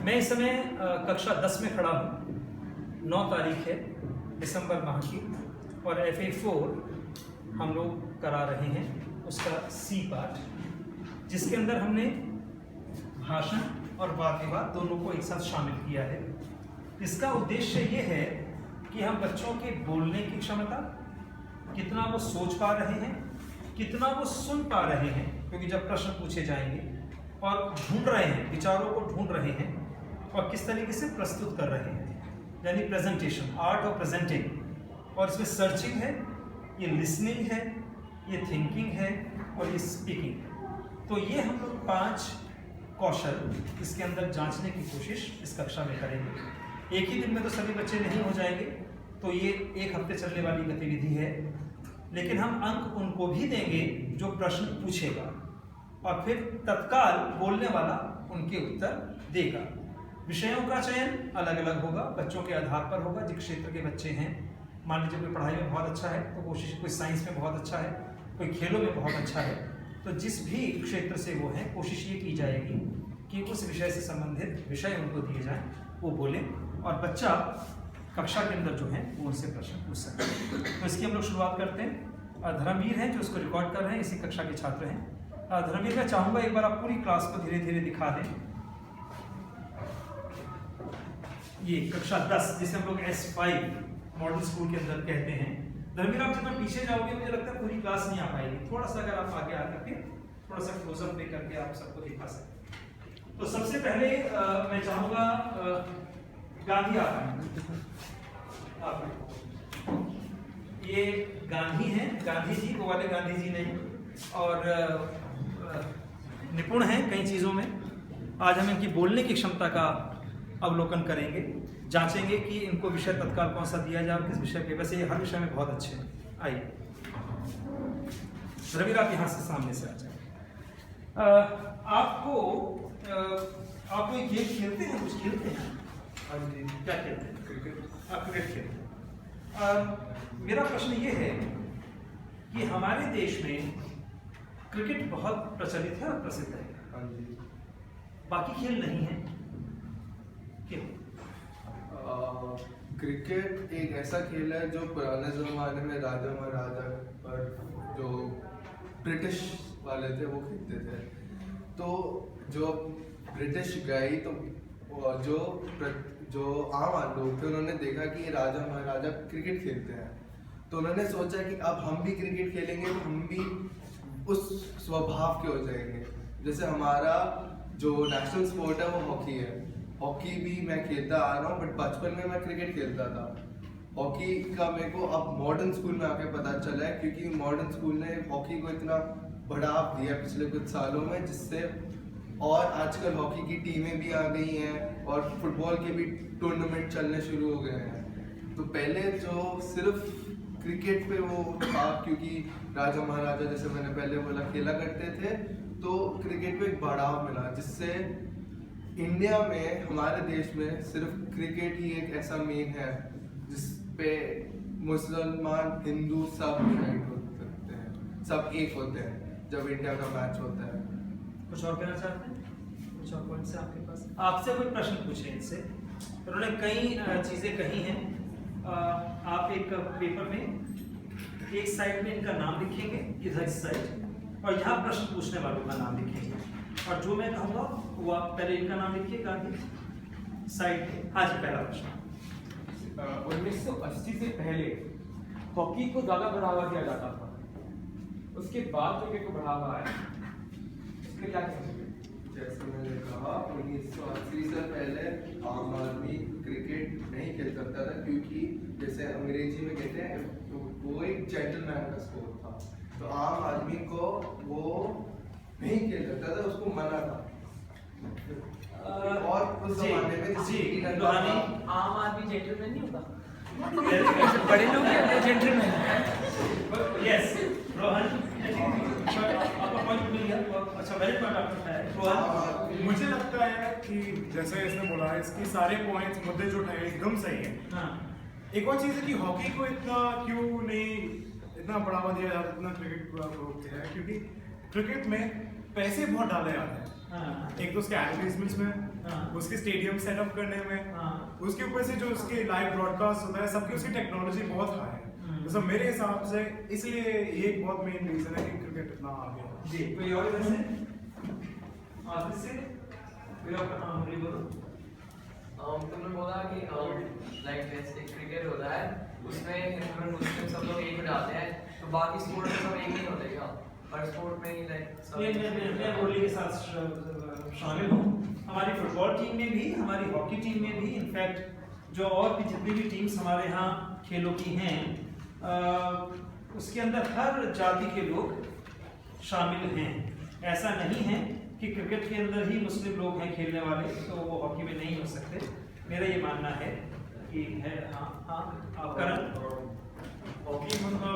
मैं इस समय कक्षा 10 में खड़ा हूँ। 9 तारीख है दिसंबर माह की और FA4 हम लोग करा रहे हैं उसका C पार्ट, जिसके अंदर हमने भाषण और वाद विवाद दोनों को एक साथ शामिल किया है। इसका उद्देश्य ये है कि हम बच्चों के बोलने की क्षमता, कितना वो सोच पा रहे हैं, कितना वो सुन पा रहे हैं, क्योंकि जब प्रश्न पूछे जाएंगे, और ढूंढ रहे हैं, विचारों को ढूंढ रहे हैं और किस तरीके से प्रस्तुत कर रहे हैं, यानी प्रेजेंटेशन, आर्ट ऑफ प्रेजेंटिंग। और इसमें सर्चिंग है, ये लिसनिंग है, ये थिंकिंग है और ये स्पीकिंग है। तो ये हम लोग 5 कौशल इसके अंदर जांचने की कोशिश इस कक्षा में करेंगे। एक ही दिन में तो सभी बच्चे नहीं हो जाएंगे, तो ये 1 हफ्ते चलने वाली गतिविधि है, लेकिन हम अंक उनको भी देंगे जो प्रश्न पूछेगा और फिर तत्काल बोलने वाला उनके उत्तर देगा। विषयों का चयन अलग अलग होगा, बच्चों के आधार पर होगा। जिस क्षेत्र के बच्चे हैं, मान लीजिए कोई पढ़ाई में बहुत अच्छा है तो कोशिश, कोई साइंस में बहुत अच्छा है, कोई खेलों में बहुत अच्छा है, तो जिस भी क्षेत्र से वो हैं, कोशिश ये की जाएगी कि उस विषय से संबंधित विषय उनको दिए जाएं, वो बोलें और बच्चा कक्षा के अंदर जो है वो उनसे प्रश्न पूछ सकते हैं। तो इसकी हम लोग शुरुआत करते हैं। धर्मवीर हैं जो इसको रिकॉर्ड कर रहे हैं, इसी कक्षा के छात्र हैं। धर्मवीर, मैं चाहूँगा एक बार आप पूरी क्लास को धीरे धीरे दिखा दें। ये कक्षा 10 जिसे हम लोग S5 मॉडल स्कूल के अंदर कहते हैं। धर्मवीर, आप जितना पीछे जाओगे मुझे लगता है पूरी क्लास नहीं आ पाएगी। थोड़ा सा अगर आप आगे आकर के थोड़ा सा क्लोजअप ले करके आप सबको दिखा सकते। तो सबसे पहले मैं चाहूँगा गांधी आप ये गांधी हैं, गांधी जी वो वाले गांधी जी नहीं, और निपुण हैं कई चीज़ों में। आज हम इनकी बोलने की क्षमता का अवलोकन करेंगे, जांचेंगे कि इनको विषय तत्काल कौन सा दिया जाए और किस विषय पे। वैसे ये हर विषय में बहुत अच्छे हैं। आइए रवि, आप यहाँ से सामने से आ जाए। आप कोई गेम खेलते हैं, कुछ खेलते हैं? क्या खेलते हैं? क्रिकेट। आप क्रिकेट खेलते हैं। मेरा प्रश्न ये है कि हमारे देश में क्रिकेट बहुत प्रचलित है और प्रसिद्ध है, बाकी खेल नहीं है, क्यों? क्रिकेट एक ऐसा खेल है जो पुराने ज़माने में राजा महाराजा और जो ब्रिटिश वाले थे वो खेलते थे। तो जो ब्रिटिश गई तो जो आम लोग थे उन्होंने देखा कि राजा महाराजा क्रिकेट खेलते हैं, तो उन्होंने सोचा कि अब हम भी क्रिकेट खेलेंगे तो हम भी उस स्वभाव के हो जाएंगे। जैसे हमारा जो नेशनल स्पोर्ट है वो हॉकी है। हॉकी भी मैं खेलता आ रहा हूँ, बट बचपन में मैं क्रिकेट खेलता था। हॉकी का मेरे को अब मॉडर्न स्कूल में आके पता चला है, क्योंकि मॉडर्न स्कूल ने हॉकी को इतना बढ़ावा दिया पिछले कुछ सालों में, जिससे और आजकल हॉकी की टीमें भी आ गई हैं और फुटबॉल के भी टूर्नामेंट चलने शुरू हो गए हैं। तो पहले जो सिर्फ क्रिकेट पे वो था, क्योंकि राजा महाराजा जैसे मैंने पहले बोला खेला करते थे, तो क्रिकेट पे एक बढ़ावा मिला, जिससे इंडिया में, हमारे देश में सिर्फ क्रिकेट ही एक ऐसा मेन है जिस पे मुसलमान हिंदू सब यूनाइट हो सकते हैं, सब एक होते हैं जब इंडिया का मैच होता है। कुछ और कहना चाहते हैं? कुछ और पॉइंट्स है आपके पास? आपसे कोई प्रश्न पूछे इनसे, उन्होंने कई चीज़ें कही हैं। आप एक पेपर में एक साइड में इनका नाम लिखेंगे, इधर इस साइड, और यहाँ प्रश्न पूछने वालों का नाम लिखेंगे, और जो मैं कहूँगा वो आप पहले इनका नाम लिखिए, गांधी साइड पे। हाँ जी, पहला प्रश्न। 1980 से पहले हॉकी को ज़्यादा बढ़ावा दिया जाता था, उसके बाद जो क्रिकेट को बढ़ावा आया, इसमें क्या कहेंगे? जैसे मैंने कहा 1980 से पहले आम आदमी क्रिकेट नहीं खेल सकता था, क्योंकि जैसे अंग्रेजी में कहते हैं वो एक जेंटलमैन का स्पोर्ट था, तो आम आदमी को वो नहीं खेल सकता था, उसको मना था। और उस जमाने में आम आदमी जेंटलमैन नहीं होता, बड़े लोग जेंटलमैन। यस रोहन, आपका पॉइंट मिल गया। अच्छा, वेरी पॉइंट आपका है रोहन। मुझे लगता है कि जैसे इसने बोला है, इसके सारे पॉइंट्स, मुद्दे जो उठाए एकदम सही है। हाँ, एक और चीज़ है कि हॉकी को इतना क्यों नहीं इतना बढ़ावा दिया जाता, इतना क्रिकेट को अप्रोच किया है, क्योंकि क्रिकेट में पैसे बहुत डाले जाते हैं। एक तो उसके एडवर्टीजमेंट्स में, उसके स्टेडियम सेटअप करने में, हाँ। उसके ऊपर से जो उसके लाइव ब्रॉडकास्ट होता है, सबकी उसकी टेक्नोलॉजी बहुत हाई है। तो सब मेरे हिसाब से इसलिए ये एक बहुत मेन रीजन है कि क्रिकेट इतना आगे है। जी, कोई और इधर से? ऑफिस से? कोई और? हाँ, मुरली बोलो। तुमने बोला कि लाइक जैसे क्रिकेट होता है उसमें हिंदू मुस्लिम सब लोग एक हो जाते हैं, तो बाकी स्पोर्ट में सब एक नहीं होते क्या? हर स्पोर्ट में ही लाइक मैं मुरली के साथ शामिल हूँ। हमारी फुटबॉल टीम में भी, हमारी हॉकी टीम में भी, इनफैक्ट जो और भी जितनी भी टीम्स हमारे यहाँ खेलों की हैं, उसके अंदर हर जाति के लोग शामिल हैं। ऐसा नहीं है कि क्रिकेट के अंदर ही मुस्लिम लोग हैं खेलने वाले, तो वो हॉकी में नहीं हो सकते। मेरा ये मानना है कि है। हाँ हाँ, आप करण? हॉकी मतलब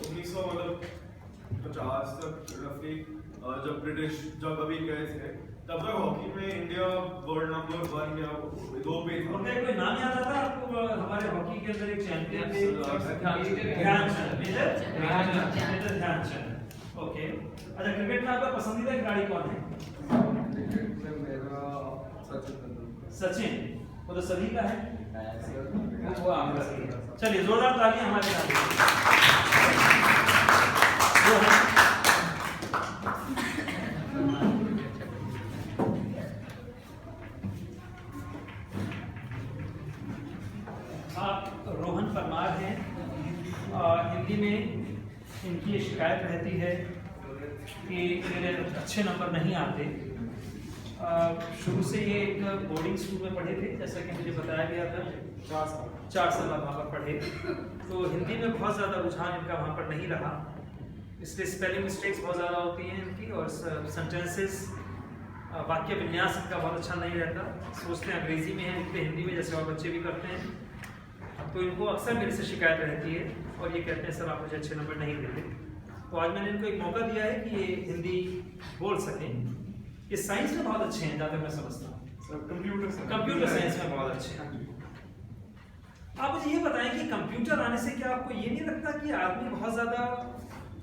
1950 तक रफली जब ब्रिटिश जब अभी गए थे, तब तक हॉकी में इंडिया वर्ल्ड नंबर 1 या 2 पे था। उनका कोई नाम याद आता है आपको? हमारे हॉकी के अंदर एक चैंपियन थे, ध्यानचंद, मेजर ध्यानचंद। ओके, अच्छा, क्रिकेट में आपका पसंदीदा खिलाड़ी कौन है? क्रिकेट में मेरा सचिन तेंदुलकर। सचिन, वो तो सभी का है, वो आपका सही है। चलिए, जोरदार तालियां हमारे साथ। आप रोहन परमार हैं। हिंदी में इनकी शिकायत रहती है कि मेरे अच्छे नंबर नहीं आते। शुरू से ये एक बोर्डिंग स्कूल में पढ़े थे, जैसा कि मुझे बताया गया था। 4 साल वहाँ पर पढ़े, तो हिंदी में बहुत ज़्यादा रुझान इनका वहाँ पर नहीं रहा, इसलिए स्पेलिंग मिस्टेक्स बहुत ज़्यादा होती हैं इनकी, और सेंटेंसेस, वाक्य विन्यास इनका बहुत अच्छा नहीं रहता। सोचते हैं अंग्रेज़ी में है, लिखते हिंदी में, जैसे और बच्चे भी करते हैं। तो इनको अक्सर मेरे से शिकायत रहती है और ये कहते हैं सर आप मुझे अच्छे नंबर नहीं देते। तो आज मैंने इनको एक मौका दिया है कि ये हिंदी बोल सकें। ये साइंस में बहुत अच्छे हैं, ज़्यादा मैं समझता हूँ। कंप्यूटर साइंस में बहुत अच्छे हैं। आप मुझे ये बताएं कि कंप्यूटर आने से क्या आपको ये नहीं लगता कि आदमी बहुत ज़्यादा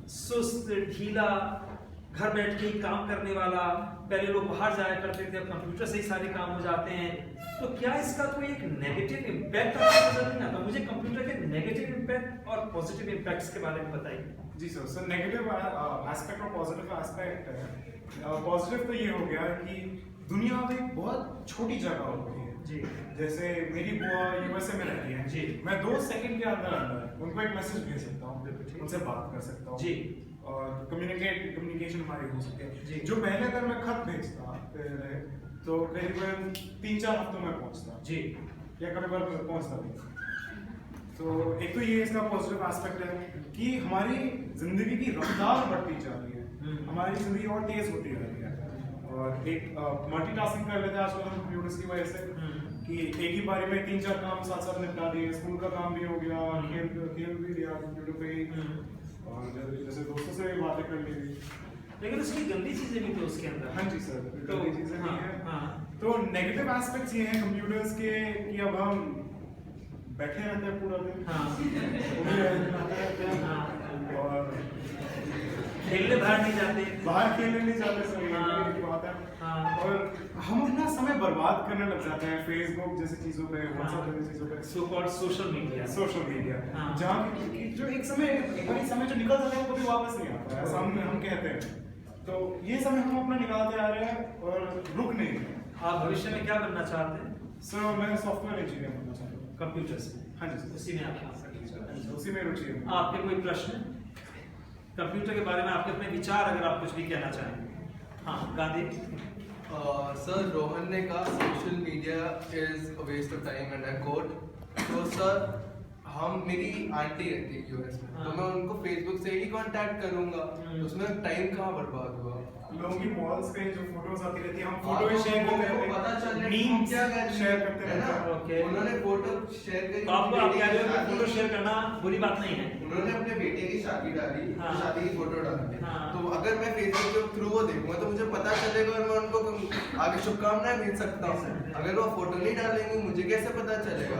सुस्त, ढीला, घर बैठ के ही काम करने वाला, पहले लोग बाहर जाया करते थे, अब कंप्यूटर से ही सारे काम हो जाते हैं, तो क्या इसका कोई एक नेगेटिव इम्पैक्ट आपको नजर नहीं आता? मुझे कंप्यूटर के नेगेटिव इम्पैक्ट और पॉजिटिव इम्पैक्ट्स के बारे में बताइए। जी सर, नेगेटिव एस्पेक्ट और पॉजिटिव एस्पेक्ट है। पॉजिटिव तो ये हो गया कि दुनिया में एक बहुत छोटी जगह हो गई है। जी, जैसे मेरी बुआ यूएसए में रहती है जी, मैं 2 सेकंड के अंदर उनको एक मैसेज भेज सकता हूँ, उनसे बात कर सकता हूँ जी, और कम्युनिकेशन हमारी हो सकती जी। है। जो पहले अगर मैं खत भेजता पहले तो करीबन 3-4 हफ्तों में पहुंचता जी, या कभी बार पहुंचता नहीं। तो एक तो ये इसका पॉजिटिव एस्पेक्ट है कि हमारी जिंदगी की रफ्तार बढ़ती जा रही है, हमारी जिंदगी और तेज होती जा रही है, और एक मल्टीटास्किंग कर लेते हैं आजकल हम कंप्यूटर्स की वजह से कि एक ही बारी में 3-4 काम साथ साथ निपटा दिए। स्कूल का काम भी हो गया, खेल भी लिया कंप्यूटर पे ही, और जैसे दोस्तों से भी बातें कर ली। लेकिन उसकी गंदी चीजें भी तो उसके अंदर। हाँ जी सर, तो गंदी चीजें भी हैं। हाँ, तो नेगेटिव एस्पेक्ट्स ये हैं कंप्यूटर्स के कि अब हम बैठे रहते हैं पूरा दिन, हाँ, रहते हैं, और खेलने बाहर नहीं जाते, बाहर खेलने नहीं जाते सर, ये हाँ। भी एक बात है। हाँ। और हम अपना समय बर्बाद करने लग जाते हैं फेसबुक जैसी चीजों पे, व्हाट्सएप जैसी चीजों पे, so called social media. Social media, हाँ। जहाँ जो एक समय जो निकल जाता है वो कभी वापस नहीं आता है, ऐसा हम कहते हैं। तो ये समय हम अपना निकालते आ रहे हैं और रुक नहीं रहे। आप भविष्य में क्या बनना चाहते हैं? सर मैं सॉफ्टवेयर इंजीनियर बनना चाहता हूँ। कंप्यूटर से? हाँ जी सर, उसी में आप काम करेंगे। उसी में रुचि है। आपके कोई प्रश्न कंप्यूटर के बारे में, आपके अपने विचार, अगर आप कुछ भी कहना चाहें? हाँ, गांधी। सर रोहन ने कहा social media is a waste of time and I quote. तो सर मेरी आंटी रहती है यूएस में, तो मैं उनको फेसबुक से ही कांटेक्ट करूंगा, उसमें टाइम कहाँ बर्बाद हुआ? लोगों की मॉल्स पे जो फोटोज आती रहती है, हम फोटो शेयर करते हैं, पता चल मीम्स क्या शेयर करते है ना? ओके। उन्होंने फोटो शेयर करी, तो आपको आप कह रहे हो कि फोटो शेयर करना बुरी बात नहीं है? उन्होंने अपने बेटे की शादी डाली, हाँ। शादी की फोटो डाली, हाँ। तो अगर मैं फेसबुक के थ्रू वो देखूंगा तो मुझे पता चलेगा और मैं उनको आगे शुभकामनाएं भेज सकता हूँ। अगर वो फोटो नहीं डालेंगे मुझे कैसे पता चलेगा?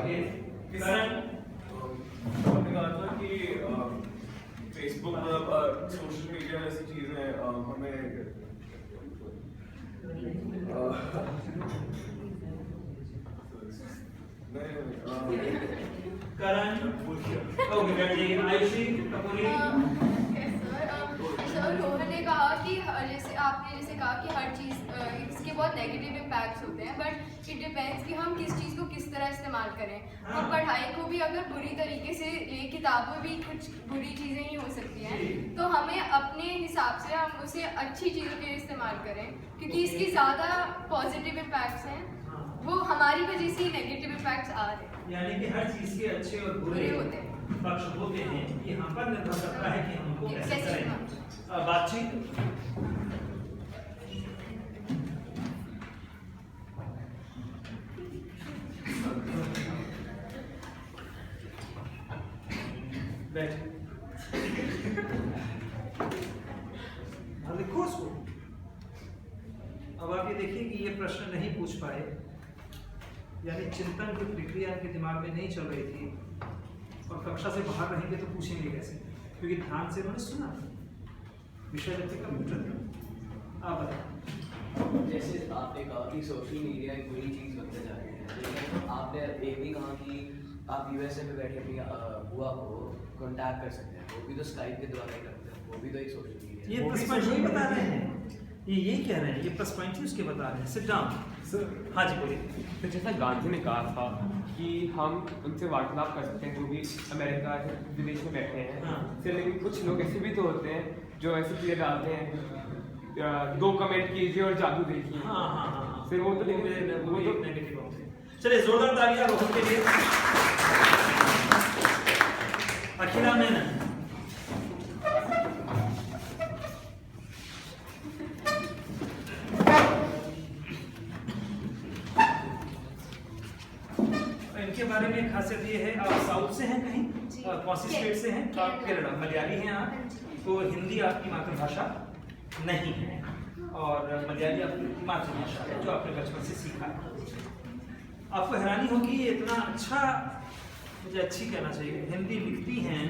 फेसबुक मतलब सोशल मीडिया ऐसी चीज है, हमें करण, ओके बैठिए। आयुषी कपूरी। सर रोहन ने कहा कि जैसे आपने कहा कि हर चीज़ इसके बहुत नेगेटिव इम्पैक्ट्स होते हैं, बट इट डिपेंड्स कि हम किस चीज़ को किस तरह इस्तेमाल करें। और पढ़ाई को भी अगर बुरी तरीके से, किताब में भी कुछ बुरी चीज़ें ही हो सकती हैं, तो हमें अपने हिसाब से हम उसे अच्छी चीज़ों के लिए इस्तेमाल करें, क्योंकि इसकी ज़्यादा पॉजिटिव इम्पैक्ट्स हैं, वो हमारी वजह से नेगेटिव इम्पैक्ट्स आ रहे हैं। यानी कि हर चीज के अच्छे और बुरे होते हैं, पक्ष होते हैं, ये हम पर निर्भर करता है कि हमको कैसे कैसे करें। बातचीत। बैठ। लिखो उसको। अब आप ये देखिए कि ये प्रश्न नहीं पूछ पाए, यानी चिंतन की प्रक्रिया के दिमाग में नहीं चल रही थी, और कक्षा से बाहर रहेंगे तो पूछेंगे कैसे, क्योंकि ध्यान से उन्होंने सुना विषय जब तक कंप्यूटर था। आप बताएं। जैसे आपने कहा कि सोशल मीडिया एक बुरी चीज़ बनते जा रही है, लेकिन आपने ये भी कहा कि आप यूएसए में बैठे अपनी बुआ को कांटेक्ट कर सकते हैं, वो भी तो स्काइप के द्वारा ही करते हैं, वो भी तो एक सोशल मीडिया। ये प्लस पॉइंट ही बता रहे हैं, ये यही कह रहे हैं, ये प्लस पॉइंट ही उसके बता रहे हैं। Sit down sir. हाँ जी बोलिए। तो जैसा गांधी ने कहा था कि हम उनसे वार्तालाप कर सकते हैं जो भी अमेरिका विदेश में बैठे हैं। हाँ। फिर लेकिन कुछ लोग ऐसे भी तो होते हैं जो ऐसी चीज़ें डालते हैं, 2 कमेंट कीजिए और जादू देखिए। हाँ हाँ हाँ। फिर वो तो वो वो तो नेगेटिव होते हैं। चलिए जोरदार तालियां रोहन के लिए। अखिला मेनन। इनके बारे में खासियत ये है, आप साउथ से हैं कहीं? कौन सी स्टेट से हैं? आप केरला, मलयाली हैं आप, तो हिंदी आपकी मातृभाषा नहीं है, और मलयाली आपकी मातृभाषा है जो आपने बचपन से सीखा है। आपको हैरानी होगी ये इतना अच्छा, मुझे अच्छी कहना चाहिए, हिंदी लिखती हैं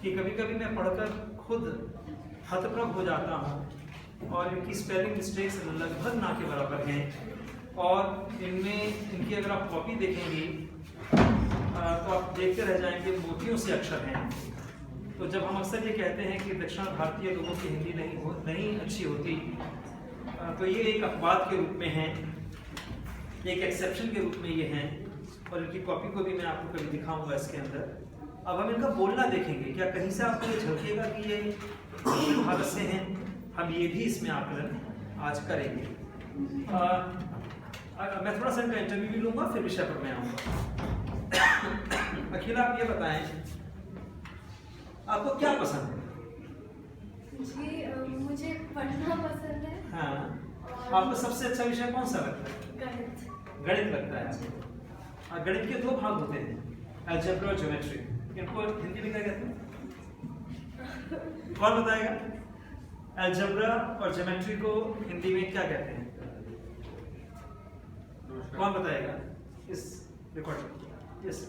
कि कभी कभी मैं पढ़कर खुद हतप्रभ हो जाता हूँ, और इनकी स्पेलिंग मिस्टेक्स लगभग ना के बराबर हैं, और इनमें इनकी अगर आप कॉपी देखेंगी तो आप देखते रह जाएंगे, मोतियों से अक्षर हैं। तो जब हम अक्सर ये कहते हैं कि दक्षिण भारतीय लोगों की हिंदी नहीं अच्छी होती, तो ये एक अपवाद के रूप में है, एक एक्सेप्शन के रूप में ये हैं, और इनकी कॉपी को भी मैं आपको कभी दिखाऊंगा इसके अंदर। अब हम इनका बोलना देखेंगे, क्या कहीं से आपको ये झलकेगा कि ये दक्षिण भारत से हैं? हम ये भी इसमें आकलन आज करेंगे। मैं थोड़ा सा इनका इंटरव्यू भी लूंगा, फिर विषय पर मैं आऊँगा। अखिला आप ये बताएं, आपको क्या पसंद है? जी मुझे पढ़ना पसंद है। हाँ, आपको सबसे अच्छा विषय कौन सा लगता है? गणित। गणित लगता है। गणित के 2 भाग होते हैं, अलजेब्रा और ज्योमेट्री। इनको हिंदी में क्या कहते हैं? कौन बताएगा? अलजेब्रा और ज्योमेट्री को हिंदी में क्या कहते हैं? कौन बताएगा इस रिकॉर्ड? यस।